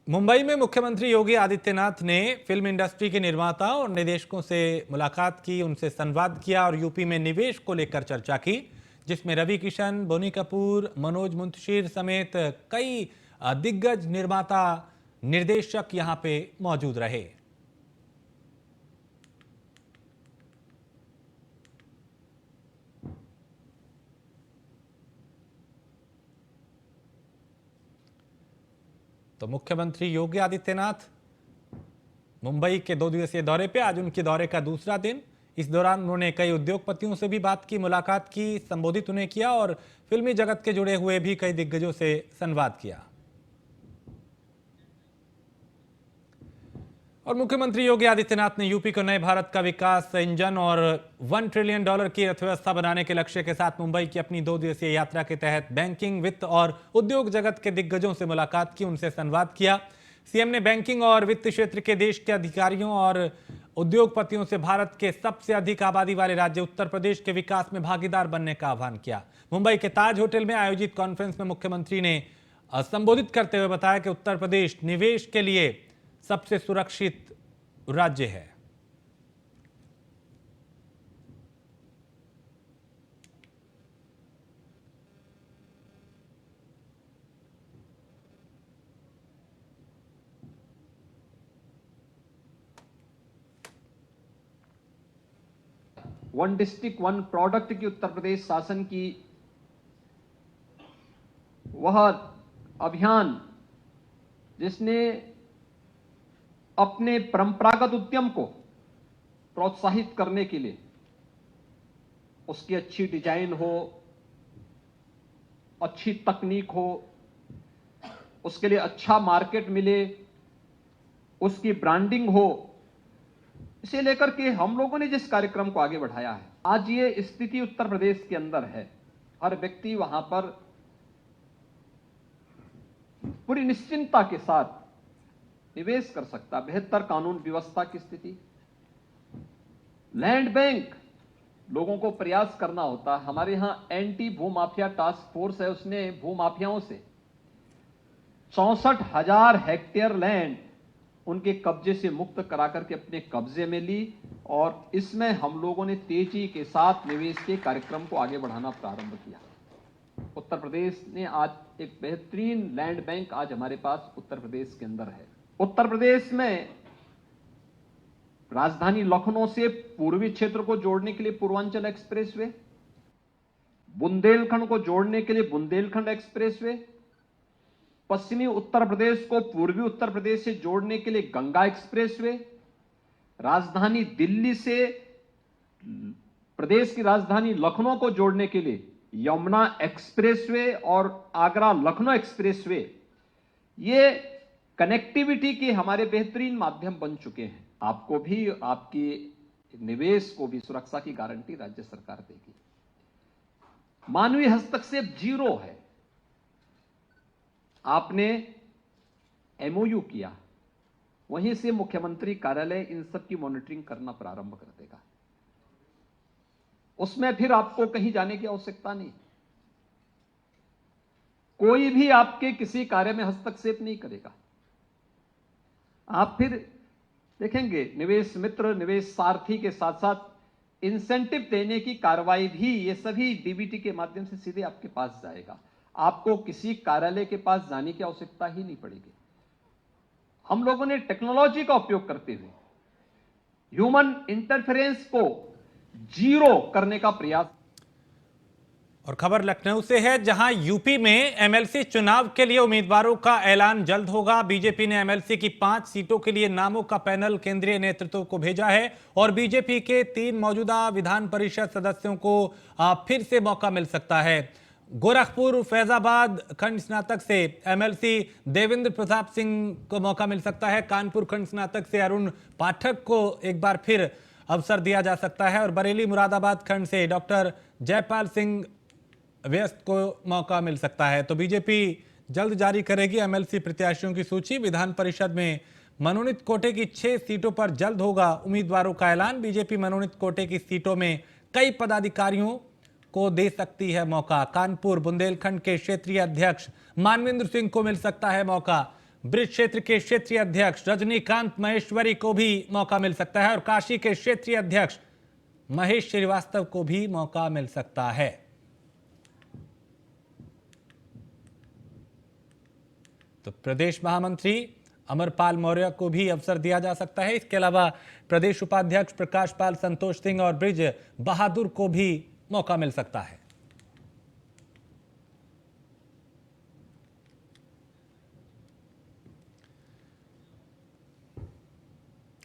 मुंबई में मुख्यमंत्री योगी आदित्यनाथ ने फिल्म इंडस्ट्री के निर्माता और निर्देशकों से मुलाकात की, उनसे संवाद किया और यूपी में निवेश को लेकर चर्चा की, जिसमें रवि किशन, बोनी कपूर, मनोज मुंतशिर समेत कई दिग्गज निर्माता निर्देशक यहां पे मौजूद रहे। तो मुख्यमंत्री योगी आदित्यनाथ मुंबई के 2 दिवसीय दौरे पे, आज उनके दौरे का दूसरा दिन। इस दौरान उन्होंने कई उद्योगपतियों से भी बात की, मुलाकात की, संबोधित उन्हें किया और फिल्मी जगत के जुड़े हुए भी कई दिग्गजों से संवाद किया। और मुख्यमंत्री योगी आदित्यनाथ ने यूपी को नए भारत का विकास इंजन और $1 ट्रिलियन की अर्थव्यवस्था बनाने के लक्ष्य के साथ मुंबई की अपनी 2 दिवसीय यात्रा के तहत बैंकिंग, वित्त और उद्योग जगत के दिग्गजों से मुलाकात की, उनसे संवाद किया। सीएम ने बैंकिंग और वित्त क्षेत्र के देश के अधिकारियों और उद्योगपतियों से भारत के सबसे अधिक आबादी वाले राज्य उत्तर प्रदेश के विकास में भागीदार बनने का आह्वान किया। मुंबई के ताज होटल में आयोजित कॉन्फ्रेंस में मुख्यमंत्री ने संबोधित करते हुए बताया कि उत्तर प्रदेश निवेश के लिए सबसे सुरक्षित राज्य है। वन डिस्ट्रिक्ट वन प्रोडक्ट की उत्तर प्रदेश शासन की वह अभियान जिसने अपने परंपरागत उद्यम को प्रोत्साहित करने के लिए उसकी अच्छी डिजाइन हो, अच्छी तकनीक हो, उसके लिए अच्छा मार्केट मिले, उसकी ब्रांडिंग हो, इसे लेकर के हम लोगों ने जिस कार्यक्रम को आगे बढ़ाया है, आज ये स्थिति उत्तर प्रदेश के अंदर है। हर व्यक्ति वहां पर पूरी निश्चिंतता के साथ निवेश कर सकता। बेहतर कानून व्यवस्था की स्थिति, लैंड बैंक, लोगों को प्रयास करना होता। हमारे यहां एंटी भूमाफिया टास्क फोर्स है, उसने भूमाफियाओं से 64,000 हेक्टेयर लैंड उनके कब्जे से मुक्त करा करके अपने कब्जे में ली और इसमें हम लोगों ने तेजी के साथ निवेश के कार्यक्रम को आगे बढ़ाना प्रारंभ किया। उत्तर प्रदेश ने आज एक बेहतरीन लैंड बैंक आज हमारे पास उत्तर प्रदेश के अंदर है। उत्तर प्रदेश में राजधानी लखनऊ से पूर्वी क्षेत्र को जोड़ने के लिए पूर्वांचल एक्सप्रेसवे, बुंदेलखंड को जोड़ने के लिए बुंदेलखंड एक्सप्रेसवे, पश्चिमी उत्तर प्रदेश को पूर्वी उत्तर प्रदेश से जोड़ने के लिए गंगा एक्सप्रेसवे, राजधानी दिल्ली से प्रदेश की राजधानी लखनऊ को जोड़ने के लिए यमुना एक्सप्रेसवे और आगरा लखनऊ एक्सप्रेसवे, ये कनेक्टिविटी के हमारे बेहतरीन माध्यम बन चुके हैं। आपको भी, आपकी निवेश को भी सुरक्षा की गारंटी राज्य सरकार देगी। मानवीय हस्तक्षेप जीरो है। आपने एमओयू किया, वहीं से मुख्यमंत्री कार्यालय इन सब की मॉनिटरिंग करना प्रारंभ कर देगा। उसमें फिर आपको कहीं जाने की आवश्यकता नहीं। कोई भी आपके किसी कार्य में हस्तक्षेप नहीं करेगा। आप फिर देखेंगे निवेश मित्र, निवेश सारथी के साथ साथ इंसेंटिव देने की कार्रवाई भी ये सभी डीबीटी के माध्यम से सीधे आपके पास जाएगा। आपको किसी कार्यालय के पास जाने की आवश्यकता ही नहीं पड़ेगी। हम लोगों ने टेक्नोलॉजी का उपयोग करते हुए ह्यूमन इंटरफेरेंस को जीरो करने का प्रयास। और खबर लखनऊ से है, जहां यूपी में एमएलसी चुनाव के लिए उम्मीदवारों का ऐलान जल्द होगा। बीजेपी ने एमएलसी की 5 सीटों के लिए नामों का पैनल केंद्रीय नेतृत्व को भेजा है और बीजेपी के 3 मौजूदा विधान परिषद सदस्यों को फिर से मौका मिल सकता है। गोरखपुर फैजाबाद खंड स्नातक से एमएलसी देवेंद्र प्रताप सिंह को मौका मिल सकता है। कानपुर खंड स्नातक से अरुण पाठक को एक बार फिर अवसर दिया जा सकता है और बरेली मुरादाबाद खंड से डॉक्टर जयपाल सिंह व्यस्त को मौका मिल सकता है। तो बीजेपी जल्द जारी करेगी एमएलसी प्रत्याशियों की सूची। विधान परिषद में मनोनीत कोटे की 6 सीटों पर जल्द होगा उम्मीदवारों का ऐलान। बीजेपी मनोनीत कोटे की सीटों में कई पदाधिकारियों को दे सकती है मौका। कानपुर बुंदेलखंड के क्षेत्रीय अध्यक्ष मानवेंद्र सिंह को मिल सकता है मौका। ब्रिज क्षेत्र के क्षेत्रीय अध्यक्ष रजनीकांत महेश्वरी को भी मौका मिल सकता है और काशी के क्षेत्रीय अध्यक्ष महेश श्रीवास्तव को भी मौका मिल सकता है। तो प्रदेश महामंत्री अमरपाल मौर्य को भी अवसर दिया जा सकता है। इसके अलावा प्रदेश उपाध्यक्ष प्रकाश पाल संतोष सिंह और ब्रिज बहादुर को भी मौका मिल सकता है।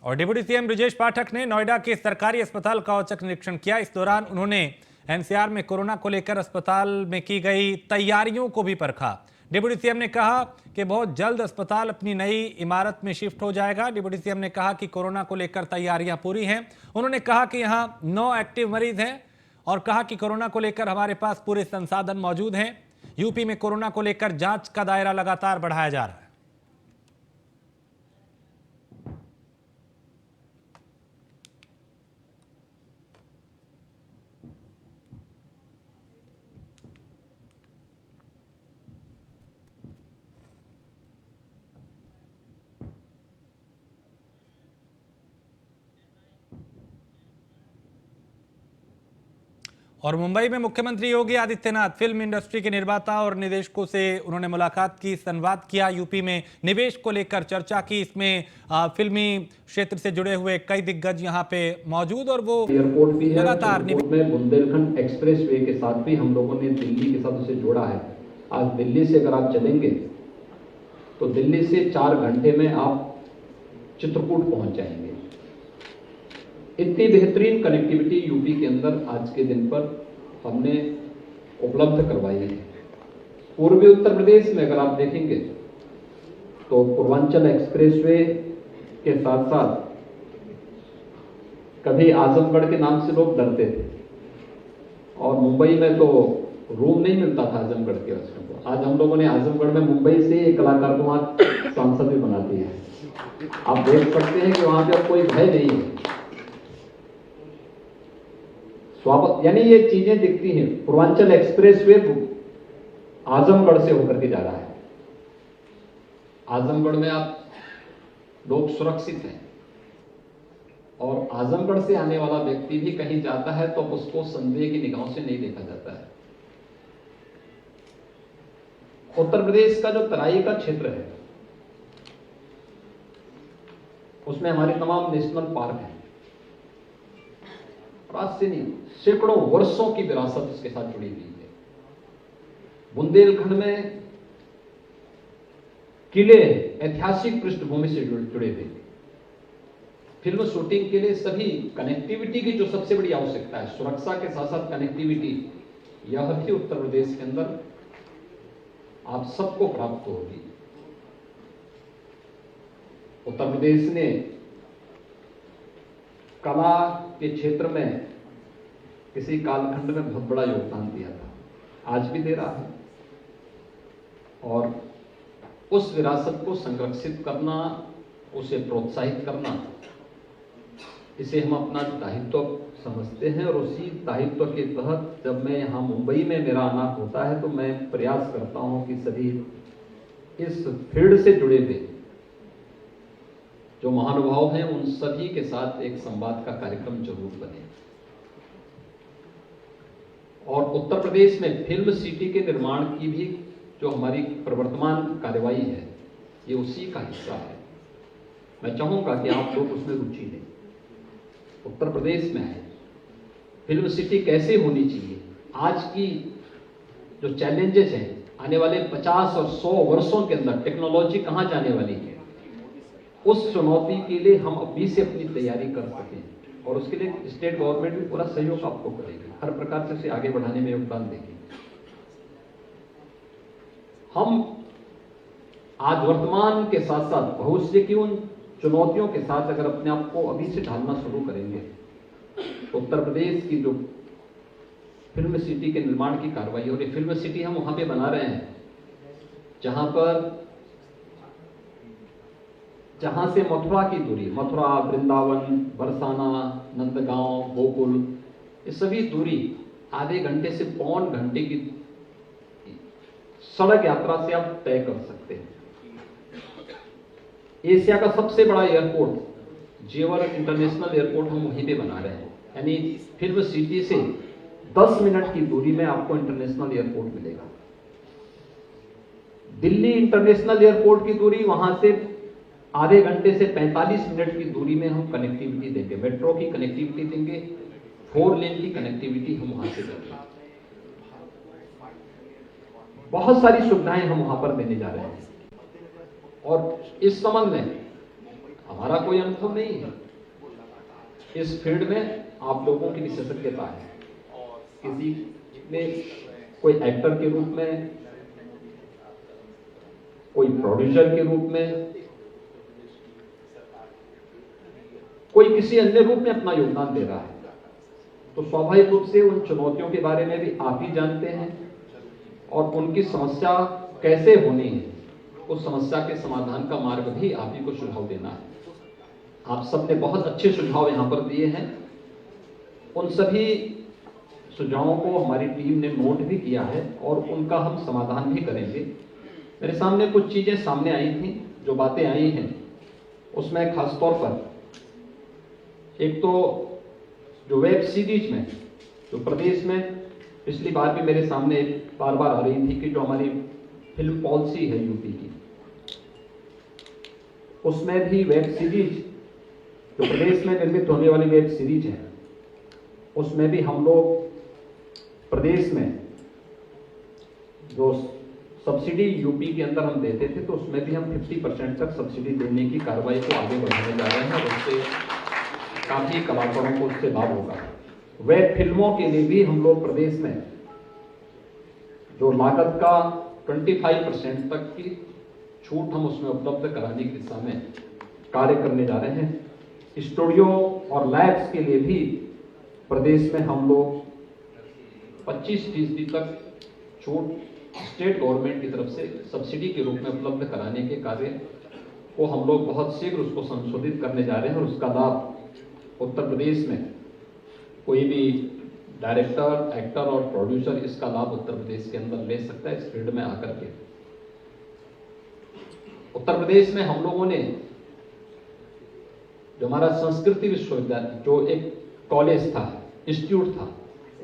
और डिप्टी सीएम ब्रिजेश पाठक ने नोएडा के सरकारी अस्पताल का औचक निरीक्षण किया। इस दौरान उन्होंने एनसीआर में कोरोना को लेकर अस्पताल में की गई तैयारियों को भी परखा। डिप्टी सीएम ने कहा कि बहुत जल्द अस्पताल अपनी नई इमारत में शिफ्ट हो जाएगा। डिप्टी सीएम ने कहा कि कोरोना को लेकर तैयारियां पूरी हैं। उन्होंने कहा कि यहां 9 एक्टिव मरीज हैं और कहा कि कोरोना को लेकर हमारे पास पूरे संसाधन मौजूद हैं। यूपी में कोरोना को लेकर जांच का दायरा लगातार बढ़ाया जा रहा है। और मुंबई में मुख्यमंत्री योगी आदित्यनाथ फिल्म इंडस्ट्री के निर्माता और निदेशकों से उन्होंने मुलाकात की, संवाद किया। यूपी में निवेश को लेकर चर्चा की। इसमें फिल्मी क्षेत्र से जुड़े हुए कई दिग्गज यहां पे मौजूद और वो एयरपोर्ट भी है। लगातार में बुंदेलखंड एक्सप्रेस वे के साथ भी हम लोगों ने दिल्ली के साथ उसे जोड़ा है। आज दिल्ली से अगर आप चलेंगे तो दिल्ली से 4 घंटे में आप चित्रकूट पहुंच जाएंगे। इतनी बेहतरीन कनेक्टिविटी यूपी के अंदर आज के दिन पर हमने उपलब्ध करवाई है। पूर्वी उत्तर प्रदेश में अगर आप देखेंगे तो पूर्वांचल एक्सप्रेसवे के साथ साथ कभी आजमगढ़ के नाम से लोग डरते थे और मुंबई में तो रूम नहीं मिलता था आजमगढ़ के बच्चों को। आज हम लोगों ने आजमगढ़ में मुंबई से एक कलाकार को वहां सांसद भी बना दिया है। आप देख सकते हैं कि वहां पे अब कोई भय नहीं है। स्वागत यानी ये चीजें दिखती हैं। पूर्वांचल एक्सप्रेसवे आजमगढ़ से होकर के जा रहा है। आजमगढ़ में आप लोग सुरक्षित हैं और आजमगढ़ से आने वाला व्यक्ति भी कहीं जाता है तो उसको संदेह की निगाहों से नहीं देखा जाता है। उत्तर प्रदेश का जो तराई का क्षेत्र है उसमें हमारे तमाम नेशनल पार्क हैं। आज से नहीं, सैकड़ों वर्षों की विरासत उसके साथ जुड़ी हुई है। बुंदेलखंड में किले ऐतिहासिक पृष्ठभूमि से जुड़े थे। फिल्म शूटिंग के लिए सभी कनेक्टिविटी की जो सबसे बड़ी आवश्यकता है, सुरक्षा के साथ साथ कनेक्टिविटी, यह भी उत्तर प्रदेश के अंदर आप सबको प्राप्त होगी। उत्तर प्रदेश ने कला के क्षेत्र में किसी कालखंड में बहुत बड़ा योगदान दिया था, आज भी दे रहा है। और उस विरासत को संरक्षित करना, उसे प्रोत्साहित करना, इसे हम अपना दायित्व समझते हैं। और उसी दायित्व के तहत जब मैं यहाँ मुंबई में मेरा आना होता है तो मैं प्रयास करता हूँ कि सभी इस फील्ड से जुड़े हुए जो महानुभाव हैं उन सभी के साथ एक संवाद का कार्यक्रम जरूर बने। और उत्तर प्रदेश में फिल्म सिटी के निर्माण की भी जो हमारी प्रवर्तमान कार्यवाही है ये उसी का हिस्सा है। मैं चाहूंगा कि आप लोग उसमें रुचि लें, उत्तर प्रदेश में है फिल्म सिटी कैसे होनी चाहिए। आज की जो चैलेंजेस हैं, आने वाले 50 और 100 वर्षों के अंदर टेक्नोलॉजी कहां जाने वाली है, उस चुनौती के लिए हम अभी से अपनी तैयारी कर सकें। और उसके लिए स्टेट गवर्नमेंट भी पूरा सहयोग आपको करेगी, हर प्रकार से उसे आगे बढ़ाने में योगदान देगी। हम आज वर्तमान के साथ साथ भविष्य की उन चुनौतियों के साथ अगर अपने आप को अभी से ढालना शुरू करेंगे तो उत्तर प्रदेश की जो फिल्म सिटी के निर्माण की कार्रवाई, और ये फिल्म सिटी हम वहां पे बना रहे हैं जहां से मथुरा की दूरी, मथुरा, वृंदावन, बरसाना, नंदगांव, गोकुल, ये सभी दूरी आधे घंटे से पौन घंटे की सड़क यात्रा से आप तय कर सकते हैं। एशिया का सबसे बड़ा एयरपोर्ट जेवर इंटरनेशनल एयरपोर्ट हम वहीं पे बना रहे हैं। यानी फिल्म सिटी से 10 मिनट की दूरी में आपको इंटरनेशनल एयरपोर्ट मिलेगा। दिल्ली इंटरनेशनल एयरपोर्ट की दूरी वहां से आधे घंटे से 45 मिनट की दूरी में हम कनेक्टिविटी देंगे, मेट्रो की कनेक्टिविटी देंगे, 4 लेन की कनेक्टिविटी हम वहां से देंगे। बहुत सारी सुविधाएं हम वहां पर देने जा रहे हैं और इस संबंध में हमारा कोई अनुभव नहीं है। इस फील्ड में आप लोगों की विशेषज्ञता है। किसी ने कोई एक्टर के रूप में, कोई प्रोड्यूसर के रूप में, कोई किसी अन्य रूप में अपना योगदान दे रहा है, तो स्वाभाविक रूप से उन चुनौतियों के बारे में भी आप ही जानते हैं और उनकी समस्या कैसे होनी है, उस समस्या के समाधान का मार्ग भी आप ही को सुझाव देना है। आप सबने बहुत अच्छे सुझाव यहां पर दिए हैं। उन सभी सुझावों को हमारी टीम ने नोट भी किया है और उनका हम समाधान भी करेंगे। मेरे सामने कुछ चीजें सामने आई थी, जो बातें आई हैं उसमें खासतौर पर एक तो जो वेब सीरीज में जो प्रदेश में पिछली बार भी मेरे सामने बार बार आ रही थी कि जो हमारी फिल्म पॉलिसी है यूपी की, उसमें भी वेब सीरीज जो प्रदेश में निर्मित होने वाली वेब सीरीज है उसमें भी हम लोग प्रदेश में जो सब्सिडी यूपी के अंदर हम देते थे तो उसमें भी हम 50% तक सब्सिडी देने की कार्रवाई को आगे बढ़ाने जा रहे हैं और उससे काफी कलाकारों को उससे लाभ होगा। वेब फिल्मों के लिए भी हम लोग प्रदेश में जो लागत का 25% तक की छूट हम उसमें उपलब्ध कराने की दिशा में कार्य करने जा रहे हैं। स्टूडियो और लैब्स के लिए भी प्रदेश में हम लोग 25% तक छूट स्टेट गवर्नमेंट की तरफ से सब्सिडी के रूप में उपलब्ध कराने के कार्य को हम लोग बहुत शीघ्र उसको संशोधित करने जा रहे हैं और उसका लाभ उत्तर प्रदेश में कोई भी डायरेक्टर, एक्टर और प्रोड्यूसर इसका लाभ उत्तर प्रदेश के अंदर ले सकता है इस फील्ड में आकर के। उत्तर प्रदेश में हम लोगों ने जो हमारा संस्कृति विश्वविद्यालय जो एक कॉलेज था, इंस्टीट्यूट था,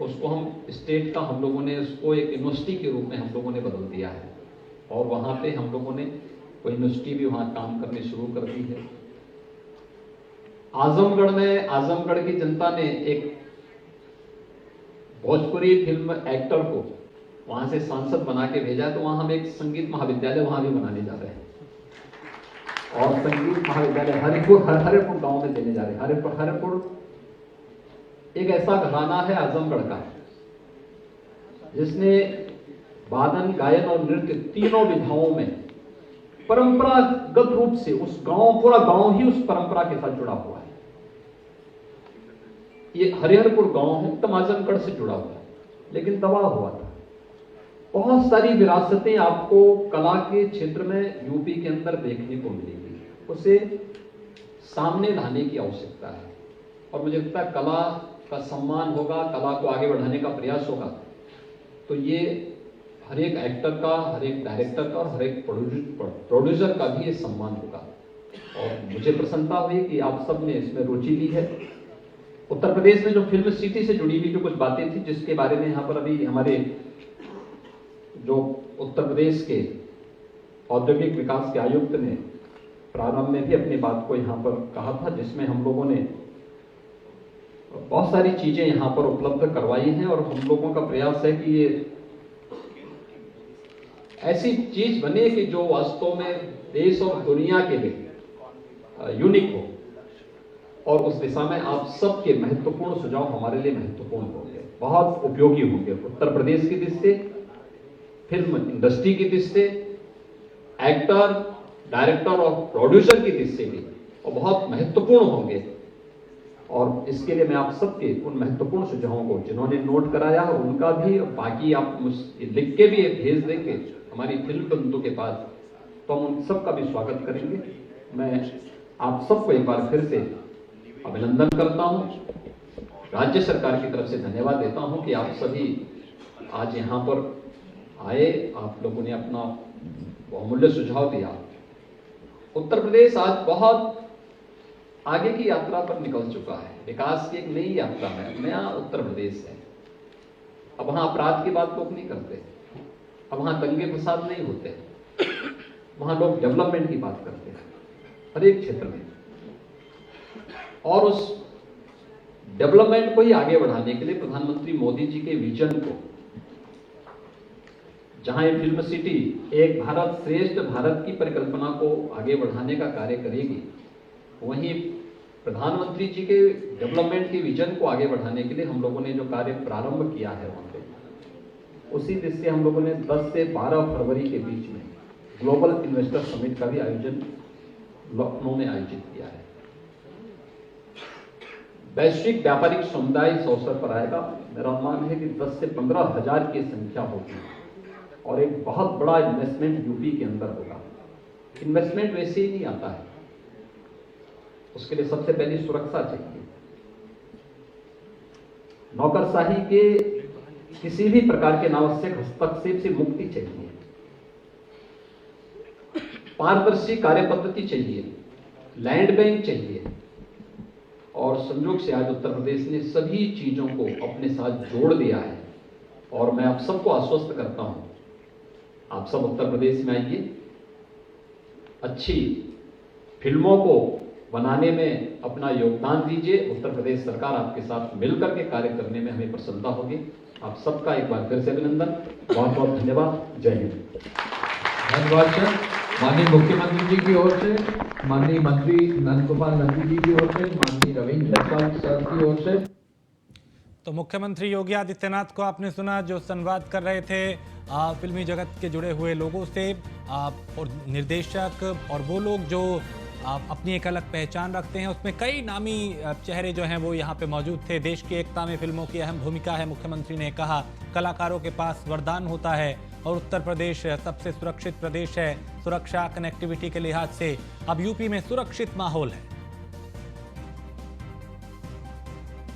उसको हम स्टेट का हम लोगों ने उसको एक यूनिवर्सिटी के रूप में हम लोगों ने बदल दिया है और वहां पे हम लोगों ने कोई यूनिवर्सिटी भी वहां काम करनी शुरू कर दी है। आजमगढ़ में आजमगढ़ की जनता ने एक भोजपुरी फिल्म एक्टर को वहां से सांसद बना के भेजा, तो वहां हम एक संगीत महाविद्यालय वहां भी बनाने जा रहे हैं और संगीत महाविद्यालय हरिपुर गांव में देने जा रहे हैं। हरिपुर एक ऐसा घराना है आजमगढ़ का जिसने वादन, गायन और नृत्य तीनों विधाओं में परंपरागत रूप से उस गांव, पूरा गांव ही उस परंपरा के साथ जुड़ा हुआ है। ये हरिहरपुर गांव है, तब आजमगढ़ से जुड़ा हुआ है, लेकिन तबाह हुआ था। बहुत सारी विरासतें आपको कला के क्षेत्र में यूपी के अंदर देखने को मिलेगी, उसे सामने लाने की आवश्यकता है और मुझे लगता है कला का सम्मान होगा, कला को आगे बढ़ाने का प्रयास होगा, तो ये हर एक एक्टर का, हर एक डायरेक्टर का और हर एक प्रोड्यूसर का भी ये सम्मान होगा। और मुझे प्रसन्नता हुई कि आप सब ने इसमें रुचि ली है। उत्तर प्रदेश में जो फिल्म सिटी से जुड़ी हुई जो कुछ बातें थी, जिसके बारे में यहाँ पर अभी हमारे जो उत्तर प्रदेश के औद्योगिक विकास के आयुक्त ने प्रारंभ में भी अपनी बात को यहाँ पर कहा था, जिसमें हम लोगों ने बहुत सारी चीजें यहाँ पर उपलब्ध करवाई हैं और हम लोगों का प्रयास है कि ये ऐसी चीज बने कि जो वास्तव में देश और दुनिया के लिए यूनिक हो और उस दिशा में आप सबके महत्वपूर्ण सुझाव हमारे लिए महत्वपूर्ण होंगे, बहुत उपयोगी होंगे। उत्तर प्रदेश की दृष्टि से, फिल्म इंडस्ट्री की दृष्टि से, एक्टर, डायरेक्टर और प्रोड्यूसर की दृष्टि से भी और बहुत महत्वपूर्ण होंगे। और इसके लिए मैं आप सबके उन महत्वपूर्ण सुझावों को जिन्होंने नोट कराया है उनका भी, बाकी आप लिख के भी भेज देंगे हमारी फिल्म बंधु के पास, तो हम उन सबका भी स्वागत करेंगे। मैं आप सबको एक बार फिर से अभिनंदन करता हूं, राज्य सरकार की तरफ से धन्यवाद देता हूं कि आप सभी आज यहां पर आए, आप लोगों ने अपना बहुमूल्य सुझाव दिया उत्तर प्रदेश आज बहुत आगे की यात्रा पर निकल चुका है। विकास की एक नई यात्रा में नया उत्तर प्रदेश है। अब वहां अपराध की बात लोग नहीं करते, अब वहां दंगे फसाद नहीं होते, वहां लोग डेवलपमेंट की बात करते हैं हर एक क्षेत्र में। और उस डेवलपमेंट को ही आगे बढ़ाने के लिए प्रधानमंत्री मोदी जी के विजन को, जहां ये फिल्म सिटी एक भारत श्रेष्ठ भारत की परिकल्पना को आगे बढ़ाने का कार्य करेगी, वहीं प्रधानमंत्री जी के डेवलपमेंट के विजन को आगे बढ़ाने के लिए हम लोगों ने जो कार्य प्रारंभ किया है वहां पे, उसी दिशा से हम लोगों ने 10 से 12 फरवरी के बीच में ग्लोबल इन्वेस्टर समिट का भी आयोजन लखनऊ में आयोजित किया है। वैश्विक व्यापारिक समुदाय इस अवसर पर आएगा। मेरा अनुमान है कि 10 से 15 हजार की संख्या होगी और एक बहुत बड़ा इन्वेस्टमेंट यूपी के अंदर होगा। इन्वेस्टमेंट वैसे ही नहीं आता है, उसके लिए सबसे पहली सुरक्षा चाहिए। नौकरशाही के किसी भी प्रकार के अनावश्यक हस्तक्षेप से मुक्ति चाहिए, पारदर्शी कार्य पद्धति चाहिए, लैंड बैंक चाहिए। और संयोग से आज उत्तर प्रदेश ने सभी चीजों को अपने साथ जोड़ दिया है। और मैं आप सबको आश्वस्त करता हूं, आप सब उत्तर प्रदेश में आइए, अच्छी फिल्मों को बनाने में अपना योगदान दीजिए। उत्तर प्रदेश सरकार आपके साथ मिलकर के कार्य करने में हमें प्रसन्नता होगी। आप सबका एक बार फिर से अभिनंदन, बहुत बहुत धन्यवाद। जय हिंद। धन्यवाद सर। माननीय मुख्यमंत्री जी की ओर से, माननीय मंत्री नंदगोपाल नंदी जी की ओर से, माननीय रविंद्र जायसवाल सर की ओर से। तो मुख्यमंत्री योगी आदित्यनाथ को आपने सुना, जो संवाद कर रहे थे फिल्मी जगत के जुड़े हुए लोगों से और निर्देशक और वो लोग जो अपनी एक अलग पहचान रखते हैं। उसमें कई नामी चेहरे जो हैं वो यहाँ पे मौजूद थे। देश की एकता में फिल्मों की अहम भूमिका है। मुख्यमंत्री ने कहा कलाकारों के पास वरदान होता है और उत्तर प्रदेश सबसे सुरक्षित प्रदेश है। सुरक्षा कनेक्टिविटी के लिहाज से अब यूपी में सुरक्षित माहौल है।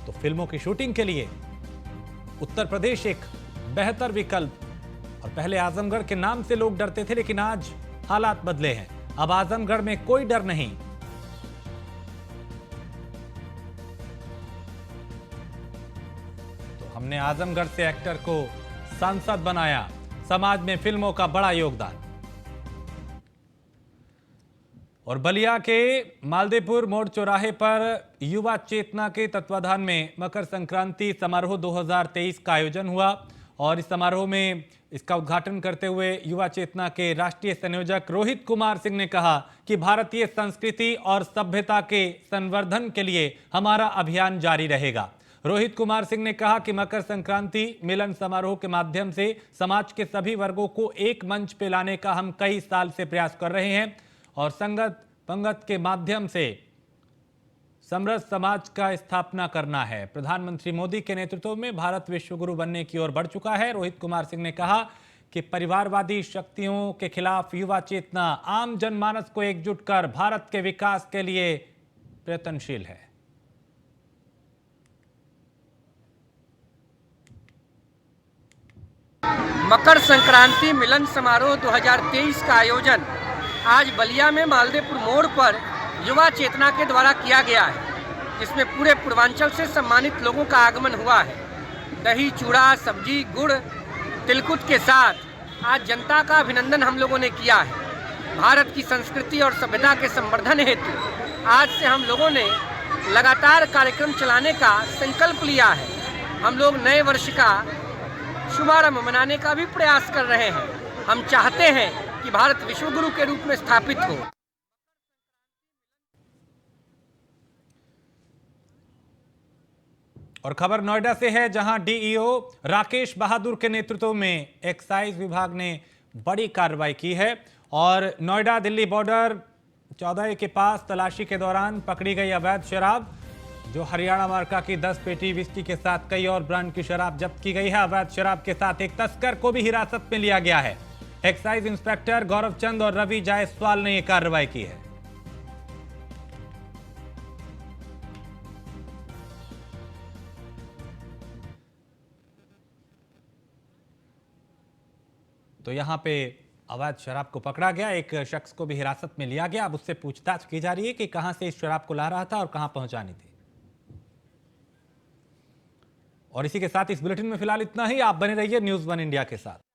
तो फिल्मों की शूटिंग के लिए उत्तर प्रदेश एक बेहतर विकल्प। और पहले आजमगढ़ के नाम से लोग डरते थे, लेकिन आज हालात बदले हैं। अब आजमगढ़ में कोई डर नहीं। तो हमने आजमगढ़ से एक्टर को सांसद बनाया। समाज में फिल्मों का बड़ा योगदान। और बलिया के मालदेपुर मोड़ चौराहे पर युवा चेतना के तत्वाधान में मकर संक्रांति समारोह 2023 का आयोजन हुआ। और इस समारोह में इसका उद्घाटन करते हुए युवा चेतना के राष्ट्रीय संयोजक रोहित कुमार सिंह ने कहा कि भारतीय संस्कृति और सभ्यता के संवर्धन के लिए हमारा अभियान जारी रहेगा। रोहित कुमार सिंह ने कहा कि मकर संक्रांति मिलन समारोह के माध्यम से समाज के सभी वर्गों को एक मंच पे लाने का हम कई साल से प्रयास कर रहे हैं और संगत पंगत के माध्यम से समृद्ध समाज का स्थापना करना है। प्रधानमंत्री मोदी के नेतृत्व में भारत विश्वगुरु बनने की ओर बढ़ चुका है। रोहित कुमार सिंह ने कहा कि परिवारवादी शक्तियों के खिलाफ युवा चेतना आम जनमानस को एकजुट कर भारत के विकास के लिए प्रयत्नशील है। मकर संक्रांति मिलन समारोह 2023 का आयोजन आज बलिया में मालदेपुर मोड़ पर युवा चेतना के द्वारा किया गया है, जिसमें पूरे पूर्वांचल से सम्मानित लोगों का आगमन हुआ है। दही चूड़ा सब्जी गुड़ तिलकुट के साथ आज जनता का अभिनंदन हम लोगों ने किया है। भारत की संस्कृति और सभ्यता के संवर्धन हेतु आज से हम लोगों ने लगातार कार्यक्रम चलाने का संकल्प लिया है। हम लोग नए वर्ष का शुभारंभ मनाने का भी प्रयास कर रहे हैं। हम चाहते हैं कि भारत विश्वगुरु के रूप में स्थापित हो। और खबर नोएडा से है, जहां डीईओ राकेश बहादुर के नेतृत्व में एक्साइज विभाग ने बड़ी कार्रवाई की है। और नोएडा दिल्ली बॉर्डर 14 के पास तलाशी के दौरान पकड़ी गई अवैध शराब, जो हरियाणा मार्का की 10 पेटी विस्की के साथ कई और ब्रांड की शराब जब्त की गई है। अवैध शराब के साथ एक तस्कर को भी हिरासत में लिया गया है। एक्साइज इंस्पेक्टर गौरव चंद और रवि जायसवाल ने यह कार्रवाई की है। तो यहां पे अवैध शराब को पकड़ा गया, एक शख्स को भी हिरासत में लिया गया। अब उससे पूछताछ की जा रही है कि कहां से इस शराब को ला रहा था और कहां पहुंचानी थी। और इसी के साथ इस बुलेटिन में फिलहाल इतना ही। आप बने रहिए न्यूज़ 1 इंडिया के साथ।